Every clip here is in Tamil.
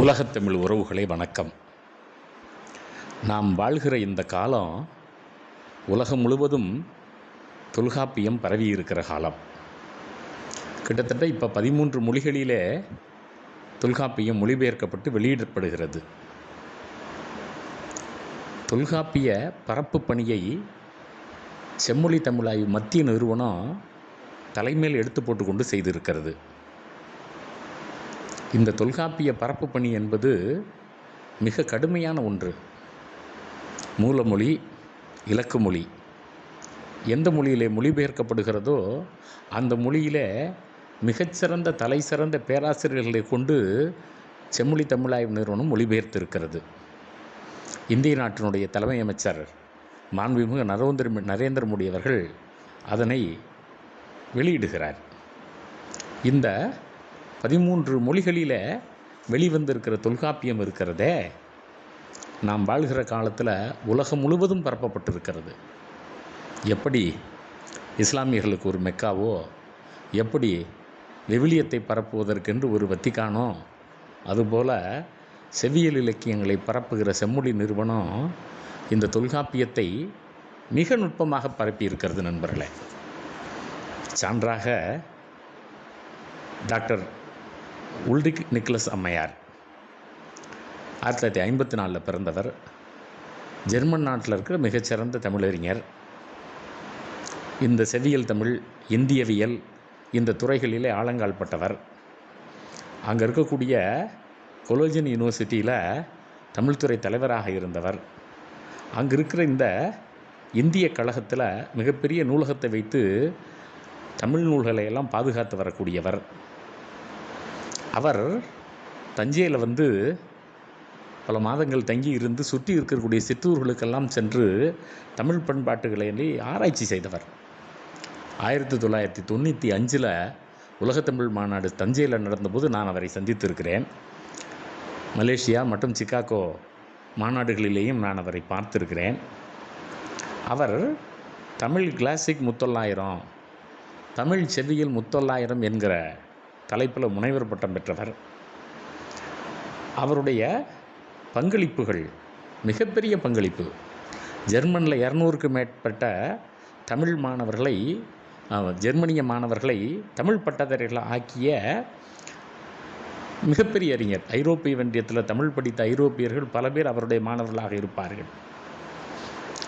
உலகத்தமிழ் உறவுகளே வணக்கம். நாம் வாழ்கிற இந்த காலம் உலகம் முழுவதும் தொல்காப்பியம் பரவி இருக்கிற காலம். கிட்டத்தட்ட இப்போ 13 மொழிகளிலே தொல்காப்பியம் மொழிபெயர்க்கப்பட்டு வெளியிடப்படுகிறது. தொல்காப்பிய பரப்பு பணியை செம்மொழி தமிழாய்வு மத்திய நிறுவனம் தலைமையில் எடுத்து போட்டுக்கொண்டு செய்திருக்கிறது. இந்த தொல்காப்பிய பரப்பு பணி என்பது மிக கடுமையான ஒன்று. மூலமொழி, இலக்கு மொழி எந்த மொழியிலே மொழிபெயர்க்கப்படுகிறதோ அந்த மொழியிலே மிகச்சிறந்த தலை சிறந்த பேராசிரியர்களை கொண்டு செம்மொழி தமிழாய்வு நிறுவனம் மொழிபெயர்த்திருக்கிறது. இந்திய நாட்டினுடைய தலைமை அமைச்சர் மாண்புமிகு நரேந்திர மோடி அவர்கள் அதனை வெளியிடுகிறார். இந்த 13 மொழிகளில் வெளிவந்திருக்கிற தொல்காப்பியம் இருக்கிறதே, நாம் வாழ்கிற காலத்தில் உலகம் முழுவதும் பரப்பப்பட்டிருக்கிறது. எப்படி இஸ்லாமியர்களுக்கு ஒரு மெக்காவோ, எப்படி விவிலியத்தை பரப்புவதற்கென்று ஒரு வத்திக்கானோ, அதுபோல் செவ்வியல் இலக்கியங்களை பரப்புகிற செம்மொழி நிறுவனம் இந்த தொல்காப்பியத்தை மிக நுட்பமாக பரப்பியிருக்கிறது நண்பர்களே. சான்றாக டாக்டர் உல்ரிக் நிக்கலஸ் அம்மையார் 1954 பிறந்தவர். ஜெர்மன் நாட்டில் இருக்கிற மிகச்சிறந்த தமிழறிஞர். இந்த செவ்வியல் தமிழ், இந்தியவியல் இந்த துறைகளிலே ஆழங்கால் பட்டவர். அங்கே இருக்கக்கூடிய கொலோஜன் யூனிவர்சிட்டியில் தமிழ்துறை தலைவராக இருந்தவர். அங்கே இருக்கிற இந்த இந்திய கழகத்தில் மிகப்பெரிய நூலகத்தை வைத்து தமிழ் நூல்களை எல்லாம் பாதுகாத்து வரக்கூடியவர். அவர் தஞ்சையில் பல மாதங்கள் தங்கி இருந்து சுற்றி இருக்கக்கூடிய சிற்றூர்களுக்கெல்லாம் சென்று தமிழ் பண்பாட்டுகளை ஆராய்ச்சி செய்தவர். 1995 உலகத்தமிழ் மாநாடு தஞ்சையில் நடந்தபோது நான் அவரை சந்தித்திருக்கிறேன். மலேசியா மற்றும் சிகாகோ மாநாடுகளிலேயும் நான் அவரை பார்த்திருக்கிறேன். அவர் தமிழ் கிளாசிக் முத்தொள்ளாயிரம், தமிழ் செவ்வியல் முத்தொள்ளாயிரம் என்கிற தலைப்பில் முனைவர் பட்டம் பெற்றவர். அவருடைய பங்களிப்புகள் மிகப்பெரிய பங்களிப்பு. ஜெர்மனில் 200க்கும் மேற்பட்ட தமிழ் மாணவர்களை, ஜெர்மனிய மாணவர்களை தமிழ் பட்டதாரிகளை ஆக்கிய மிகப்பெரிய அறிஞர். ஐரோப்பிய ஒன்றியத்தில் தமிழ் படித்த ஐரோப்பியர்கள் பல பேர் அவருடைய மாணவர்களாக இருப்பார்கள்.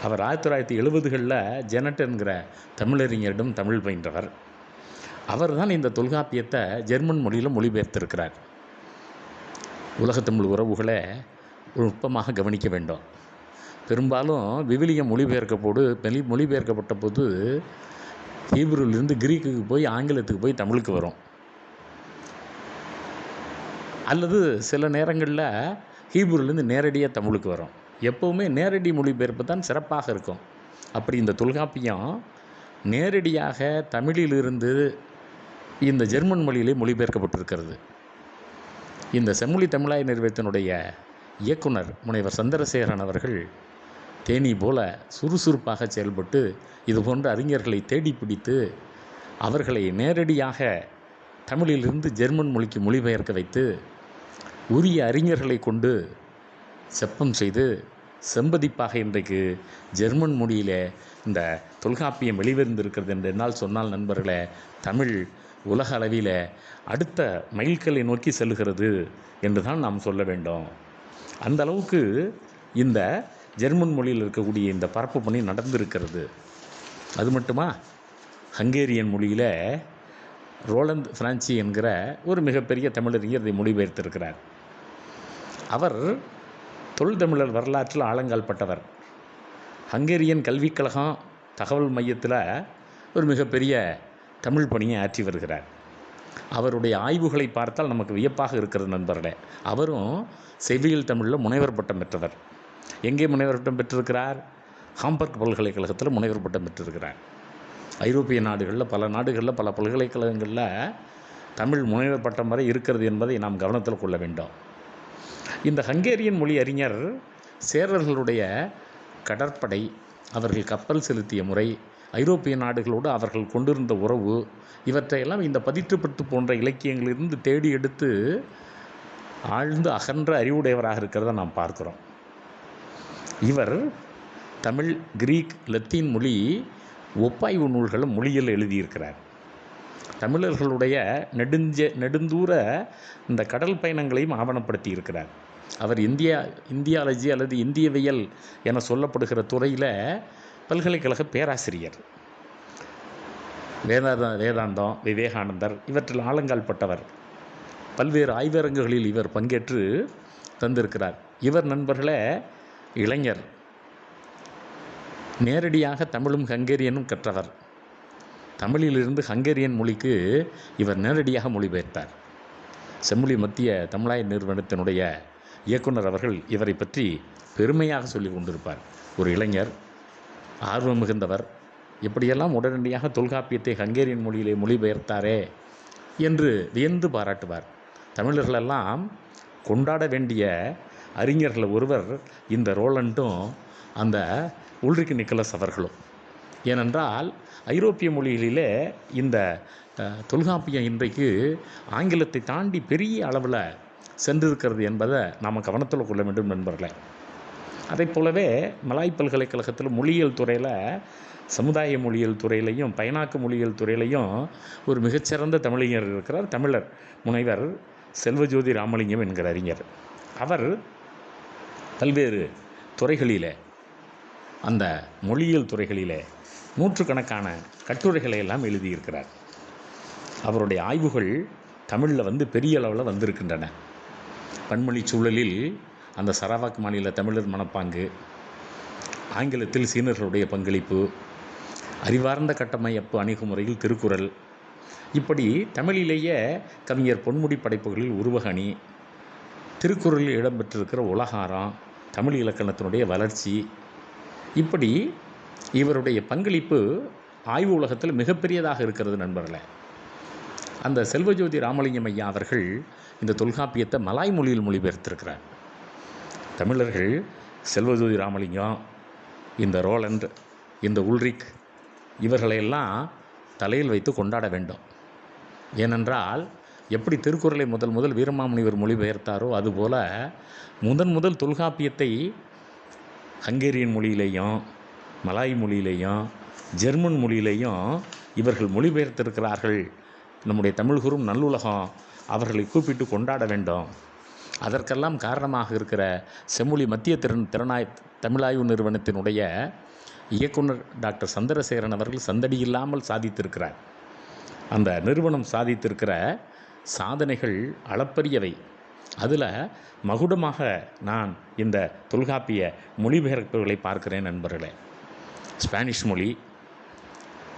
அவர் 1970களில் ஜெனட் என்கிற தமிழறிஞரிடம் தமிழ் பயின்றவர். அவர் தான் இந்த தொல்காப்பியத்தை ஜெர்மன் மொழியில் மொழிபெயர்த்திருக்கிறார். உலகத்தமிழ் உறவுகளை நுட்பமாக கவனிக்க வேண்டும். பெரும்பாலும் விவிலியம் மொழிபெயர்க்கப்பட்ட போது ஹீப்ருவிலிருந்து கிரீக்குக்கு போய் ஆங்கிலத்துக்கு போய் தமிழுக்கு வரும். அல்லது சில நேரங்களில் ஹீப்ருவிலிருந்து நேரடியாக தமிழுக்கு வரும். எப்போவுமே நேரடி மொழிபெயர்ப்பு தான் சிறப்பாக இருக்கும். அப்படி இந்த தொல்காப்பியம் நேரடியாக தமிழிலிருந்து இந்த ஜெர்மன் மொழியிலே மொழிபெயர்க்கப்பட்டிருக்கிறது. இந்த செம்மொழி தமிழாய்வு நிறுவனத்தினுடைய இயக்குனர் முனைவர் சந்திரசேகரன் அவர்கள் தேனி போல சுறுசுறுப்பாக செயல்பட்டு இதுபோன்ற அறிஞர்களை தேடி பிடித்து அவர்களை நேரடியாக தமிழிலிருந்து ஜெர்மன் மொழிக்கு மொழிபெயர்க்க வைத்து உரிய அறிஞர்களை கொண்டு செப்பம் செய்து செம்பதிப்பாக இன்றைக்கு ஜெர்மன் மொழியிலே இந்த தொல்காப்பியம் வெளிவந்திருக்கிறது என்று என்னால் சொன்னால் நண்பர்களே, தமிழ் உலக அளவில் அடுத்த மைல்கல்லை நோக்கி செல்கிறது என்று தான் நாம் சொல்ல வேண்டும். அந்த அளவுக்கு இந்த ஜெர்மன் மொழியில் இருக்கக்கூடிய இந்த பரப்பு பணி நடந்திருக்கிறது. அது மட்டுமா, ஹங்கேரியன் மொழியில் ரோலண்ட் ஃப்ரான்சி என்கிற ஒரு மிகப்பெரிய தமிழறிஞர் இதை மொழிபெயர்த்திருக்கிறார். அவர் தொல்தமிழர் வரலாற்றில் ஆழங்கால் பட்டவர். ஹங்கேரியன் கல்விக் கழகம் தகவல் மையத்தில் ஒரு மிகப்பெரிய தமிழ் பணியை ஆற்றி வருகிறார். அவருடைய ஆய்வுகளை பார்த்தால் நமக்கு வியப்பாக இருக்கிறது நண்பர்களே. அவரும் செவ்வியல் தமிழில் முனைவர் பட்டம் பெற்றவர். எங்கே முனைவர் பட்டம் பெற்றிருக்கிறார்? ஹாம்பர்க் பல்கலைக்கழகத்தில் முனைவர் பட்டம் பெற்றிருக்கிறார். ஐரோப்பிய நாடுகளில் பல பல்கலைக்கழகங்களில் தமிழ் முனைவர் பட்டம் வரை இருக்கிறது என்பதை நாம் கவனத்தில் கொள்ள வேண்டும். இந்த ஹங்கேரியன் மொழி அறிஞர் சேரர்களுடைய கடற்படை, அவர்கள் கப்பல் செலுத்திய முறை, ஐரோப்பிய நாடுகளோடு அவர்கள் கொண்டிருந்த உறவு, இவற்றையெல்லாம் இந்த பதிற்றுப்பத்து போன்ற இலக்கியங்களிலிருந்து தேடி எடுத்து ஆழ்ந்து அகன்ற அறிவுடையவராக இருக்கிறத நாம் பார்க்குறோம். இவர் தமிழ், கிரீக், லத்தீன் மொழி ஒப்பாய்வு நூல்களை மொழியில் எழுதியிருக்கிறார். தமிழர்களுடைய நெடுந்தூர இந்த கடல் பயணங்களையும் ஆவணப்படுத்தி இருக்கிறார். அவர் இந்தியாலஜி அல்லது இந்தியவியல் என சொல்லப்படுகிற துறையில் பல்கலைக்கழக பேராசிரியர். வேதாந்தம், விவேகானந்தர் இவற்றில் ஆழங்கால் பட்டவர். பல்வேறு ஆய்வரங்குகளில் இவர் பங்கேற்று தந்திருக்கிறார். இவர் நண்பர்களே இளைஞர், நேரடியாக தமிழும் ஹங்கேரியனும் கற்றவர். தமிழிலிருந்து ஹங்கேரியன் மொழிக்கு இவர் நேரடியாக மொழிபெயர்த்தார். செம்மொழி மத்திய தமிழாய்வு நிறுவனத்தினுடைய இயக்குனர் அவர்கள் இவரை பற்றி பெருமையாக சொல்லி கொண்டிருப்பார். ஒரு இளைஞர், ஆர்வம் மிகுந்தவர், எப்படியெல்லாம் உடனடியாக தொல்காப்பியத்தை ஹங்கேரியன் மொழியிலே மொழிபெயர்த்தாரே என்று வியந்து பாராட்டுவார். தமிழர்களெல்லாம் கொண்டாட வேண்டிய அறிஞர்கள் ஒருவர் இந்த ரோலண்டும் அந்த உல்ரிக் நிக்கலஸ் அவர்களும். ஏனென்றால் ஐரோப்பிய மொழிகளிலே இந்த தொல்காப்பியம் இன்றைக்கு ஆங்கிலத்தை தாண்டி பெரிய அளவில் சென்றிருக்கிறது என்பதை நாம் கவனத்தில் கொள்ள வேண்டும் நண்பர்களே. அதை போலவே மலாய் பல்கலைக்கழகத்தில் மொழியியல் துறையில், சமுதாய மொழியியல் துறையிலையும் பயனாக்க மொழியியல் துறையிலையும் ஒரு மிகச்சிறந்த தமிழறிஞர் இருக்கிறார். தமிழர் முனைவர் செல்வஜோதி ராமலிங்கம் என்கிற அறிஞர். அவர் பல்வேறு துறைகளிலே, அந்த மொழியியல் துறைகளிலே நூற்றுக்கணக்கான கட்டுரைகளை எல்லாம் எழுதியிருக்கிறார். அவருடைய ஆய்வுகள் தமிழில் பெரிய அளவில் வந்திருக்கின்றன. பன்மொழி சூழலில் அந்த சரவாக் மாநில தமிழர் மனப்பாங்கு, ஆங்கிலத்தில் சீனர்களுடைய பங்களிப்பு, அறிவார்ந்த கட்டமைப்பு அணுகுமுறையில் திருக்குறள், இப்படி தமிழிலேயே கவிஞர் பொன்முடி படைப்புகளில் உருவகணி, திருக்குறளில் இடம்பெற்றிருக்கிற உலகாரம், தமிழ் இலக்கணத்தினுடைய வளர்ச்சி, இப்படி இவருடைய பங்களிப்பு ஆய்வு உலகத்தில் மிகப்பெரியதாக இருக்கிறது நண்பர்களே. அந்த செல்வஜோதி ராமலிங்கம் ஐயா அவர்கள் இந்த தொல்காப்பியத்தை மலாய் மொழியில் மொழிபெயர்த்திருக்கிறார். தமிழர்கள் செல்வஜோதி ராமலிங்கம், இந்த ரோலண்ட், இந்த உல்ரிக் இவர்களையெல்லாம் தலையில் வைத்து கொண்டாட வேண்டும். ஏனென்றால் எப்படி திருக்குறளை முதல் வீரமாமுனிவர் மொழிபெயர்த்தாரோ அதுபோல் முதல் தொல்காப்பியத்தை ஹங்கேரியன் மொழியிலேயும், மலாய் மொழியிலேயும், ஜெர்மன் மொழியிலேயும் இவர்கள் மொழிபெயர்த்திருக்கிறார்கள். நம்முடைய தமிழ் கூறும் நல்லுலகம் அவர்களை கூப்பிட்டு கொண்டாட வேண்டும். அதற்கெல்லாம் காரணமாக இருக்கிற செம்மொழி மத்திய தமிழாய்வு நிறுவனத்தினுடைய இயக்குனர் டாக்டர் சந்திரசேகரன் அவர்கள் சந்தடி இல்லாமல் சாதித்திருக்கிறார். அந்த நிறுவனம் சாதித்திருக்கிற சாதனைகள் அளப்பரியவை. அதில் மகுடமாக நான் இந்த தொல்காப்பிய மொழிபெயர்ப்புகளை பார்க்கிறேன் நண்பர்களே. ஸ்பானிஷ் மொழி,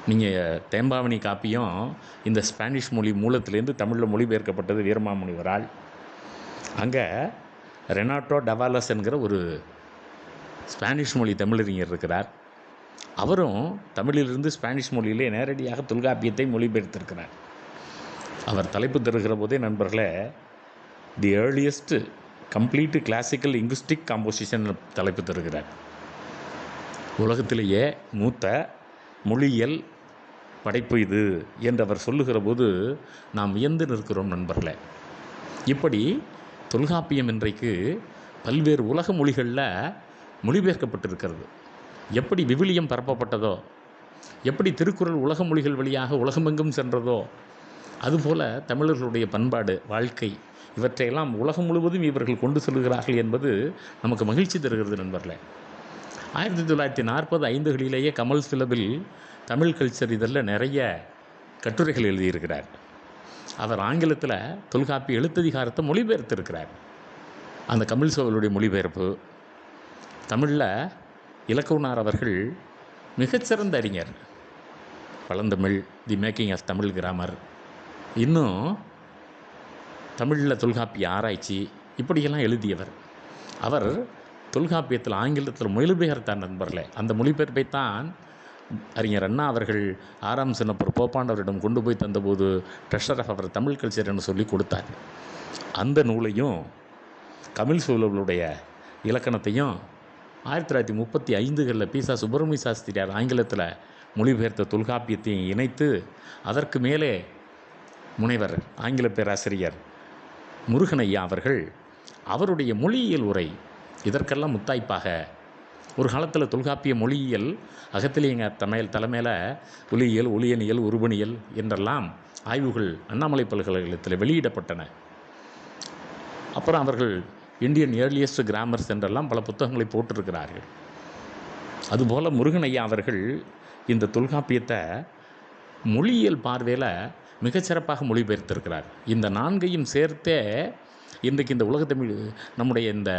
நீங்கள் தேம்பாவணி காப்பியம் இந்த ஸ்பானிஷ் மொழி மூலத்திலேருந்து தமிழில் மொழிபெயர்க்கப்பட்டது வீரமாமுனிவரால். அங்கே ரெனாட்டோ டவாலஸ் என்கிற ஒரு ஸ்பானிஷ் மொழி தமிழறிஞர் இருக்கிறார். அவரும் தமிழிலிருந்து ஸ்பானிஷ் மொழியிலே நேரடியாக தொல்காப்பியத்தை மொழிபெயர்த்திருக்கிறார். அவர் தலைப்பு தருகிற போதே நண்பர்களே, தி earliest complete classical linguistic composition தலைப்பு தருகிறார். உலகத்திலேயே மூத்த மொழியியல் படைப்பு இது என்று அவர் சொல்லுகிற போது நாம் வியந்து நிற்கிறோம் நண்பர்களே. இப்படி தொல்காப்பியம் இன்றைக்கு பல்வேறு உலக மொழிகளில் மொழிபெயர்க்கப்பட்டிருக்கிறது. எப்படி விவிலியம் பரப்பப்பட்டதோ, எப்படி திருக்குறள் உலக மொழிகள் வழியாக உலகமெங்கும் சென்றதோ, அதுபோல் தமிழர்களுடைய பண்பாடு, வாழ்க்கை இவற்றையெல்லாம் உலகம் முழுவதும் இவர்கள் கொண்டு செல்கிறார்கள் என்பது நமக்கு மகிழ்ச்சி தருகிறது நண்பர்களே. 1940 கமல் ஃபிலபில் தமிழ் கல்ச்சர் இதெல்லாம் நிறைய கட்டுரைகள் எழுதியிருக்கிறார். அவர் ஆங்கிலத்தில் தொல்காப்பிய எழுத்ததிகாரத்தை மொழிபெயர்த்திருக்கிறார். அந்த கமல் சோழலுடைய மொழிபெயர்ப்பு தமிழில் இலக்குவனார் அவர்கள் மிகச்சிறந்த அறிஞர். பழந்தமிழ், the making of Tamil grammar, இன்னும் தமிழில் தொல்காப்பிய ஆராய்ச்சி, இப்படியெல்லாம் எழுதியவர். அவர் தொல்காப்பியத்தில் ஆங்கிலத்தில் மொழிபெயர்த்தார் நண்பர்களே. அந்த மொழிபெயர்ப்பைத்தான் அறிஞர் அண்ணா அவர்கள் 6ஆம் சின்னப்பர் போப்பாண்டவரிடம் கொண்டு போய் தந்தபோது treasure of our Tamil culture என்று சொல்லி கொடுத்தார். அந்த நூலையும் கமில் சூழலுடைய இலக்கணத்தையும் 1935 பீசா சுப்பிரமணிய சாஸ்திரியார் ஆங்கிலத்தில் மொழிபெயர்த்த தொல்காப்பியத்தையும் இணைத்து அதற்கு மேலே முனைவர் ஆங்கில பேராசிரியர் முருகன் ஐயா அவர்கள் அவருடைய மொழியியல் உரை இதற்கெல்லாம் முத்தாய்ப்பாக ஒரு காலத்தில் தொல்காப்பிய மொழியியல் அகத்திலேங்க தலைமையில் ஒலியியல், ஒலியனியல், உருவனியல் என்றெல்லாம் ஆய்வுகள் அண்ணாமலை பல்கலைக்கழகத்தில் வெளியிடப்பட்டன. அப்புறம் அவர்கள் இந்தியன் ஏர்லியஸ்ட் கிராமர்ஸ் என்றெல்லாம் பல புத்தகங்களை போட்டிருக்கிறார்கள். அதுபோல் முருகன் ஐயா அவர்கள் இந்த தொல்காப்பியத்தை மொழியியல் பார்வையில் மிகச்சிறப்பாக மொழிபெயர்த்திருக்கிறார். இந்த நான்கையும் சேர்த்தே இன்றைக்கு இந்த உலகத்தமிழ் நம்முடைய இந்த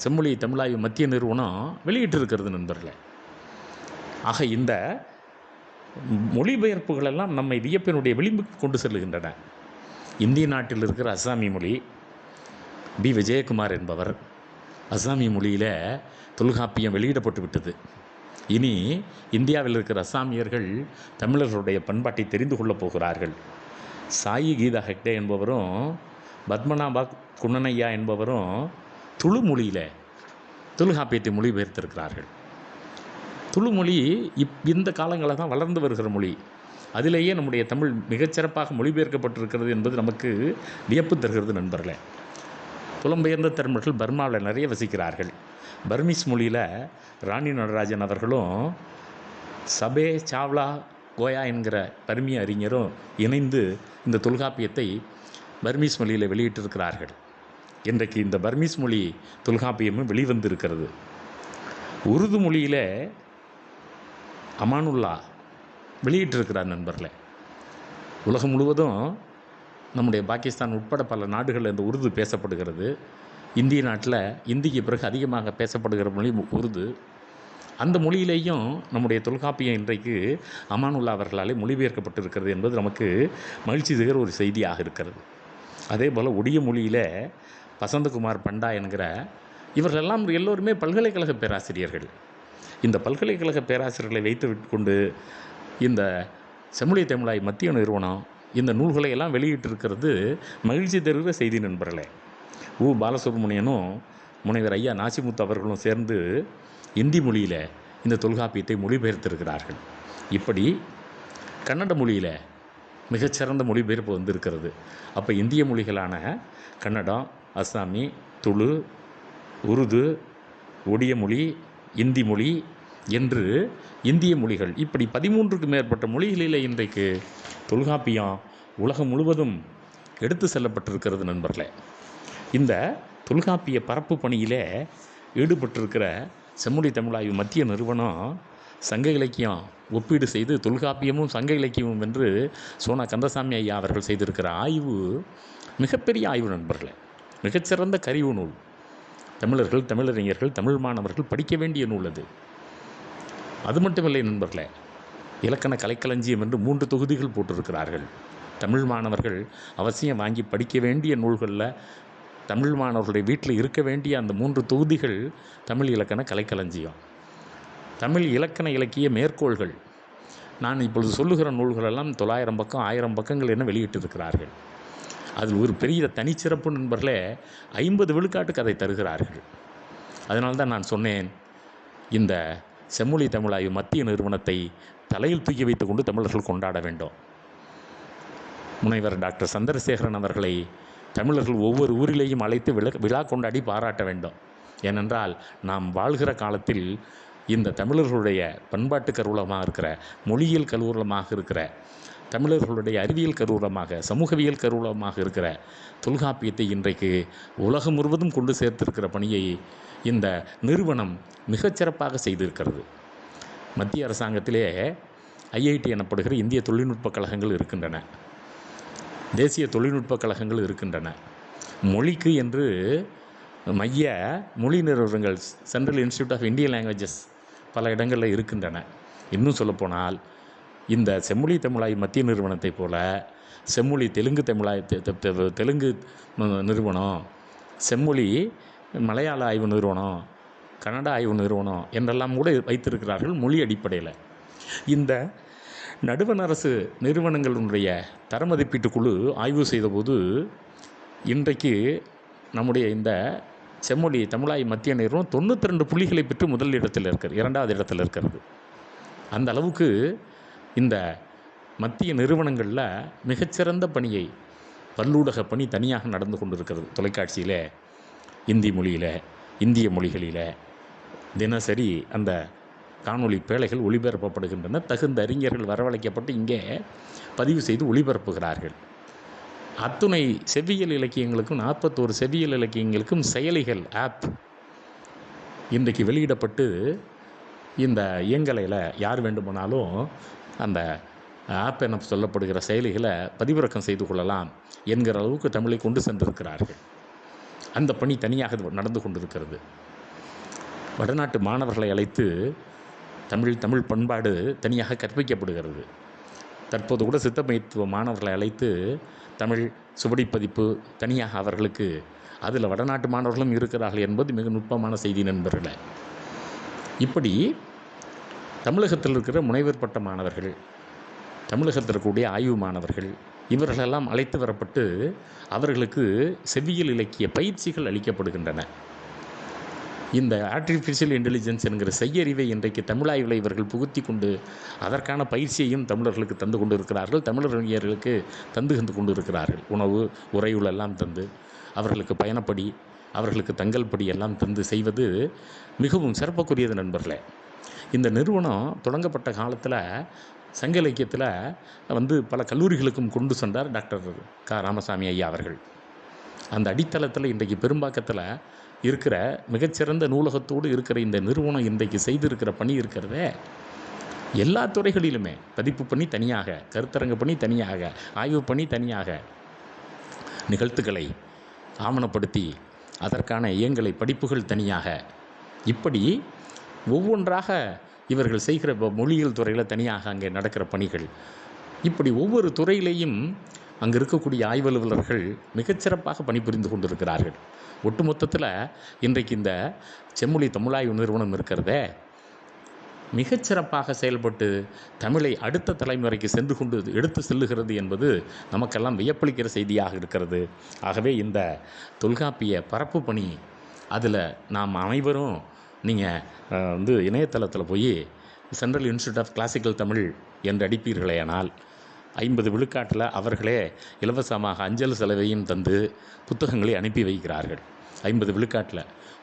செம்மொழி தமிழாய்வு மத்திய நிறுவனம் வெளியிட்டிருக்கிறது நண்பர்களே. ஆக இந்த மொழிபெயர்ப்புகளெல்லாம் நம்மை வியப்பினுடைய விளிம்புக்கு கொண்டு செல்லுகின்றன. இந்திய நாட்டில் இருக்கிற அஸ்ஸாமி மொழி, பி. விஜயகுமார் என்பவர் அஸ்ஸாமி மொழியில் தொல்காப்பியம் வெளியிடப்பட்டு விட்டது. இனி இந்தியாவில் இருக்கிற அஸ்ஸாமியர்கள் தமிழர்களுடைய பண்பாட்டை தெரிந்து கொள்ளப் போகிறார்கள். சாயி கீதா ஹெக்டே என்பவரும் பத்மநாபா குன்னனையா என்பவரும் துளு மொழியில் தொல்காப்பியத்தை மொழிபெயர்த்திருக்கிறார்கள். துளு மொழி இந்த காலங்களில் தான் வளர்ந்து வருகிற மொழி. அதிலேயே நம்முடைய தமிழ் மிகச்சிறப்பாக மொழிபெயர்க்கப்பட்டிருக்கிறது என்பது நமக்கு வியப்பு தருகிறது நண்பர்களே. புலம்பெயர்ந்த தமிழர்கள் பர்மாவில் நிறைய வசிக்கிறார்கள். பர்மீஸ் மொழியில் ராணி நடராஜன் அவர்களும் சபே சாவ்லா கோயா என்கிற பர்மிய அறிஞரும் இணைந்து இந்த தொல்காப்பியத்தை பர்மீஸ் மொழியில் வெளியிட்டிருக்கிறார்கள். இன்றைக்கு இந்த பர்மீஸ் மொழி தொல்காப்பியமும் வெளிவந்திருக்கிறது. உருது மொழியில் அமானுல்லா வெளியிட்டிருக்கிறார் நண்பர்களே. உலகம் முழுவதும் நம்முடைய பாகிஸ்தான் உட்பட பல நாடுகளில் இந்த உருது பேசப்படுகிறது. இந்திய நாட்டில் இந்திக்கு பிறகு அதிகமாக பேசப்படுகிற மொழி உருது. அந்த மொழியிலேயும் நம்முடைய தொல்காப்பியம் இன்றைக்கு அமானுல்லா அவர்களாலே மொழிபெயர்க்கப்பட்டிருக்கிறது என்பது நமக்கு மகிழ்ச்சி தருகிற ஒரு செய்தியாக இருக்கிறது. அதே போல் ஒடிய மொழியில் வசந்தகுமார் பண்டா என்கிற இவர்களெல்லாம் எல்லோருமே பல்கலைக்கழக பேராசிரியர்கள். இந்த பல்கலைக்கழக பேராசிரியர்களை வைத்து கொண்டு இந்த செம்மொழி தமிழாய் மத்திய நிறுவனம் இந்த நூல்களை எல்லாம் வெளியிட்டிருக்கிறது மகிழ்ச்சி தருகிற செய்தி நண்பர்களே. உ. பாலசுப்ரமணியனும் முனைவர் ஐயா நாசிமுத்து அவர்களும் சேர்ந்து இந்தி மொழியில் இந்த தொல்காப்பியத்தை மொழிபெயர்த்திருக்கிறார்கள். இப்படி கன்னட மொழியில் மிகச்சிறந்த மொழிபெயர்ப்பு வந்திருக்கிறது. அப்போ இந்திய மொழிகளான கன்னடம், அஸ்ஸாமி, துளு, உருது, ஒடிய மொழி, இந்தி மொழி என்று இந்திய மொழிகள் இப்படி 13க்கு மேற்பட்ட மொழிகளில் இன்றைக்கு தொல்காப்பியம் உலகம் முழுவதும் எடுத்து செல்லப்பட்டிருக்கிறது நண்பர்களே. இந்த தொல்காப்பிய பரப்பு பணியிலே ஈடுபட்டிருக்கிற செம்மொழி தமிழாய்வு மத்திய நிறுவனம் சங்க இலக்கியம் ஒப்பீடு செய்து தொல்காப்பியமும் சங்க இலக்கியமும் என்று சோனா கந்தசாமி ஐயா அவர்கள் செய்திருக்கிற ஆய்வு மிகப்பெரிய ஆய்வு நண்பர்களே. மிகச்சிறந்த கருவு நூல். தமிழர்கள், தமிழறிஞர்கள், தமிழ் மாணவர்கள் படிக்க வேண்டிய நூல் அது. அது மட்டுமில்லை நண்பர்களே, இலக்கண கலைக்களஞ்சியம் என்று 3 தொகுதிகள் போட்டிருக்கிறார்கள். தமிழ் மாணவர்கள் அவசியம் வாங்கி படிக்க வேண்டிய நூல்களில் தமிழ் மாணவர்களுடைய வீட்டில் இருக்க வேண்டிய அந்த 3 தொகுதிகள் தமிழ் இலக்கண கலைக்களஞ்சியம். தமிழ் இலக்கண இலக்கிய மேற்கோள்கள். நான் இப்பொழுது சொல்லுகிற நூல்களெல்லாம் 900 பக்கம் 1000 பக்கங்கள் என வெளியிட்டிருக்கிறார்கள். அதில் ஒரு பெரிய தனிச்சிறப்பு நண்பர்களே, 50 விழுக்காட்டுக்கு அதை தருகிறார்கள். அதனால்தான் நான் சொன்னேன், இந்த செம்மொழி தமிழாய்வு மத்திய நிறுவனத்தை தலையில் தூக்கி வைத்து கொண்டு தமிழர்கள் கொண்டாட வேண்டும். முனைவர் டாக்டர் சந்திரசேகரன் அவர்களை தமிழர்கள் ஒவ்வொரு ஊரிலேயும் அழைத்து விழா கொண்டாடி பாராட்ட வேண்டும். ஏனென்றால் நாம் வாழ்கிற காலத்தில் இந்த தமிழர்களுடைய பண்பாட்டு கருவூலமாக இருக்கிற, மொழியியல் கருவூலமாக இருக்கிற, தமிழர்களுடைய அறிவியல் கருவூலமாக, சமூகவியல் கருவூலமாக இருக்கிற தொல்காப்பியத்தை இன்றைக்கு உலகம் முழுவதும் கொண்டு சேர்த்திருக்கிற பணியை இந்த நிறுவனம் மிகச்சிறப்பாக செய்திருக்கிறது. மத்திய அரசாங்கத்திலே IIT எனப்படுகிற இந்திய தொழில்நுட்ப கழகங்கள் இருக்கின்றன, தேசிய தொழில்நுட்ப கழகங்கள் இருக்கின்றன. மொழிக்கு என்று மைய மொழி நிறுவனங்கள், central institute of Indian languages பல இடங்களில் இருக்கின்றன. இன்னும் சொல்லப்போனால் இந்த செம்மொழி தமிழாய்வு மத்திய நிறுவனத்தை போல செம்மொழி தெலுங்கு நிறுவனம், செம்மொழி மலையாள ஆய்வு நிறுவனம், கன்னட ஆய்வு நிறுவனம் என்றெல்லாம் கூட வைத்திருக்கிறார்கள் மொழி அடிப்படையில். இந்த நடுவண் அரசு நிறுவனங்களுடைய தர மதிப்பீட்டு குழு ஆய்வு செய்தபோது இன்றைக்கு நம்முடைய இந்த செம்மொழி தமிழாய்வு மத்திய நிறுவனம் 92 புள்ளிகளை பெற்று முதல் இடத்தில் இருக்கிறது, 2வது இடத்தில் இருக்கிறது. அந்த அளவுக்கு இந்த மத்திய நிறுவனங்களில் மிகச்சிறந்த பணியை, பல்லூடக பணி தனியாக நடந்து கொண்டிருக்கிறது. தொலைக்காட்சியில் இந்தி மொழியில், இந்திய மொழிகளில் தினசரி அந்த காணொளி பேழைகள் ஒளிபரப்பப்படுகின்றன. தகுந்த அறிஞர்கள் வரவழைக்கப்பட்டு இங்கே பதிவு செய்து ஒளிபரப்புகிறார்கள். அத்துணை செவ்வியல் இலக்கியங்களுக்கும் 41 செவ்வியல் இலக்கியங்களுக்கும் செயலிகள், ஆப் இன்றைக்கு வெளியிடப்பட்டு இந்த இயங்கலையில் யார் வேண்டுமானாலும் அந்த ஆப் என சொல்லப்படுகிற செயலிகளை பதிவிறக்கம் செய்து கொள்ளலாம் என்கிற அளவுக்கு தமிழை கொண்டு சென்றிருக்கிறார்கள். அந்த பணி தனியாக நடந்து கொண்டிருக்கிறது. வடநாட்டு மாணவர்களை அழைத்து தமிழ் பண்பாடு தனியாக கற்பிக்கப்படுகிறது. தற்போது கூட சித்த மருத்துவ மாணவர்களை அழைத்து தமிழ் சுவடிப்பதிப்பு தனியாக அவர்களுக்கு, அதில் வடநாட்டு மாணவர்களும் இருக்கிறார்கள் என்பது மிக நுட்பமான செய்தி நண்பர்களே. இப்படி தமிழகத்தில் இருக்கிற முனைவர் பட்ட மாணவர்கள், தமிழகத்தில் இருக்கக்கூடிய ஆய்வு மாணவர்கள், இவர்களெல்லாம் அழைத்து வரப்பட்டு அவர்களுக்கு செவ்வியல் இலக்கிய பயிற்சிகள் அளிக்கப்படுகின்றன. இந்த ஆர்டிஃபிஷியல் இன்டெலிஜென்ஸ் என்கிற செய்யறிவை இன்றைக்கு தமிழாய்வில் இவர்கள் புகுத்தி கொண்டு அதற்கான பயிற்சியையும் தமிழர்களுக்கு தந்து கொண்டு இருக்கிறார்கள். தமிழறிஞர்களுக்கு தந்து கொண்டு இருக்கிறார்கள். உணவு உறையுளெல்லாம் தந்து, அவர்களுக்கு பயணப்படி, அவர்களுக்கு தங்கல் படி எல்லாம் தந்து செய்வது மிகவும் சிறப்புக்குரியது நண்பர்களே. இந்த நிறுவனம் தொடங்கப்பட்ட காலத்தில் சங்க இலக்கியத்தில் பல கல்லூரிகளுக்கும் கொண்டு சென்றார் டாக்டர் ராமசாமி ஐயா அவர்கள். அந்த அடித்தளத்தில் இன்றைக்கு பெரும்பாக்கத்தில் இருக்கிற மிகச்சிறந்த நூலகத்தோடு இருக்கிற இந்த நிறுவனம் இன்றைக்கு செய்திருக்கிற பணி இருக்கிறதே, எல்லா துறைகளிலுமே பதிப்பு பணி தனியாக, கருத்தரங்கு பணி தனியாக, ஆய்வு பணி தனியாக, நிகழ்த்துக்களை ஆவணப்படுத்தி அதற்கான இயங்கலை படிப்புகள் தனியாக, இப்படி ஒவ்வொன்றாக இவர்கள் செய்கிற மொழியியல் துறையில் தனியாக அங்கே நடக்கிற பணிகள், இப்படி ஒவ்வொரு துறையிலேயும் அங்கே இருக்கக்கூடிய ஆய்வலுவலர்கள் மிகச்சிறப்பாக பணிபுரிந்து கொண்டிருக்கிறார்கள். ஒட்டுமொத்தத்தில் இன்றைக்கு இந்த செம்மொழி தமிழாய்வு நிறுவனம் இருக்கிறதே மிகச்சிறப்பாக செயல்பட்டு தமிழை அடுத்த தலைமுறைக்கு சென்று கொண்டு எடுத்து செல்லுகிறது என்பது நமக்கெல்லாம் வியப்பளிக்கிற செய்தியாக இருக்கிறது. ஆகவே இந்த தொல்காப்பிய பரப்பு பணி, அதில் நாம் அனைவரும் நீங்கள் இணையதளத்தில் போய் central institute of classical Tamil என்று அடிப்பீர்களேயானால் 50 விழுக்காட்டில் அவர்களே இலவசமாக அஞ்சல் செலவையும் தந்து புத்தகங்களை அனுப்பி வைக்கிறார்கள். 50 விழுக்காட்டில்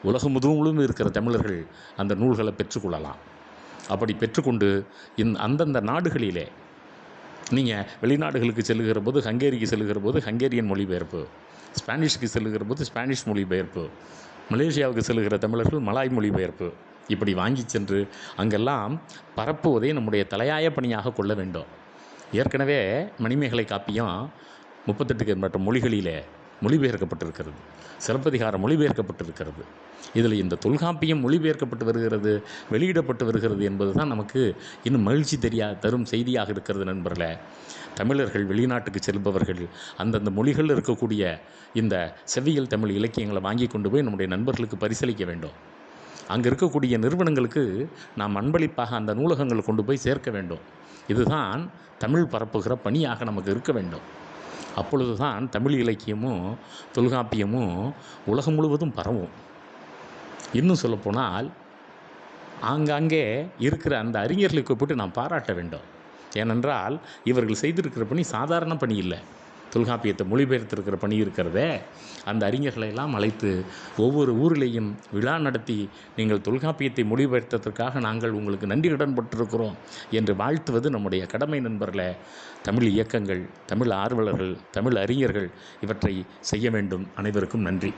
உலகம் முழுவதும் இருக்கிற தமிழர்கள் அந்த நூல்களை பெற்றுக்கொள்ளலாம். அப்படி பெற்றுக்கொண்டு அந்தந்த நாடுகளிலே, நீங்கள் வெளிநாடுகளுக்கு செல்லுகிற போது, ஹங்கேரிக்கு செல்லுகிற போது ஹங்கேரியன் மொழிபெயர்ப்பு, ஸ்பானிஷுக்கு செல்லுகிற போது ஸ்பானிஷ் மொழிபெயர்ப்பு, மலேசியாவுக்கு செல்லுகிற தமிழர்கள் மலாய் மொழிபெயர்ப்பு, இப்படி வாங்கி சென்று அங்கெல்லாம் பரப்புவதை நம்முடைய தலையாய பணியாக கொள்ள வேண்டும். ஏற்கனவே மணிமேகலை காப்பியம் 38க்கு மேற்பட்ட மொழிகளிலே மொழிபெயர்க்கப்பட்டிருக்கிறது. சிலப்பதிகாரம் மொழிபெயர்க்கப்பட்டிருக்கிறது. இதில் இந்த தொல்காப்பியம் மொழிபெயர்க்கப்பட்டு வருகிறது, வெளியிடப்பட்டு வருகிறது என்பது தான் நமக்கு இன்னும் மகிழ்ச்சி தரும் செய்தியாக இருக்கிறது நண்பர்களே. தமிழர்கள் வெளிநாட்டுக்கு செல்பவர்கள் அந்தந்த மொழிகளில் இருக்கக்கூடிய இந்த செவ்வியல் தமிழ் இலக்கியங்களை வாங்கி கொண்டு போய் நம்முடைய நண்பர்களுக்கு பரிசளிக்க வேண்டும். அங்கே இருக்கக்கூடிய நிறுவனங்களுக்கு நாம் அன்பளிப்பாக அந்த நூலகங்களை கொண்டு போய் சேர்க்க வேண்டும். இதுதான் தமிழ் பரப்புகிற பணியாக நமக்கு இருக்க வேண்டும். அப்பொழுது தான் தமிழ் இலக்கியமும் தொல்காப்பியமும் உலகம் முழுவதும் பரவும். இன்னும் சொல்லப்போனால் ஆங்காங்கே இருக்கிற அந்த அறிஞர்களை கூப்பிட்டு நாம் பாராட்ட வேண்டும். ஏனென்றால் இவர்கள் செய்திருக்கிற பணி சாதாரண பணி இல்லை. தொல்காப்பியத்தை மொழிபெயர்த்திருக்கிற பணி இருக்கிறதே, அந்த அறிஞர்களை எல்லாம் அழைத்து ஒவ்வொரு ஊரிலேயும் விழா நடத்தி, நீங்கள் தொல்காப்பியத்தை மொழிபெயர்த்ததற்காக நாங்கள் உங்களுக்கு நன்றி கடன்பட்டிருக்கிறோம் என்று வாழ்த்துவது நம்முடைய கடமை நண்பர்களே. தமிழ் இயக்கங்கள், தமிழ் ஆர்வலர்கள், தமிழ் அறிஞர்கள் இவற்றை செய்ய வேண்டும். அனைவருக்கும் நன்றி.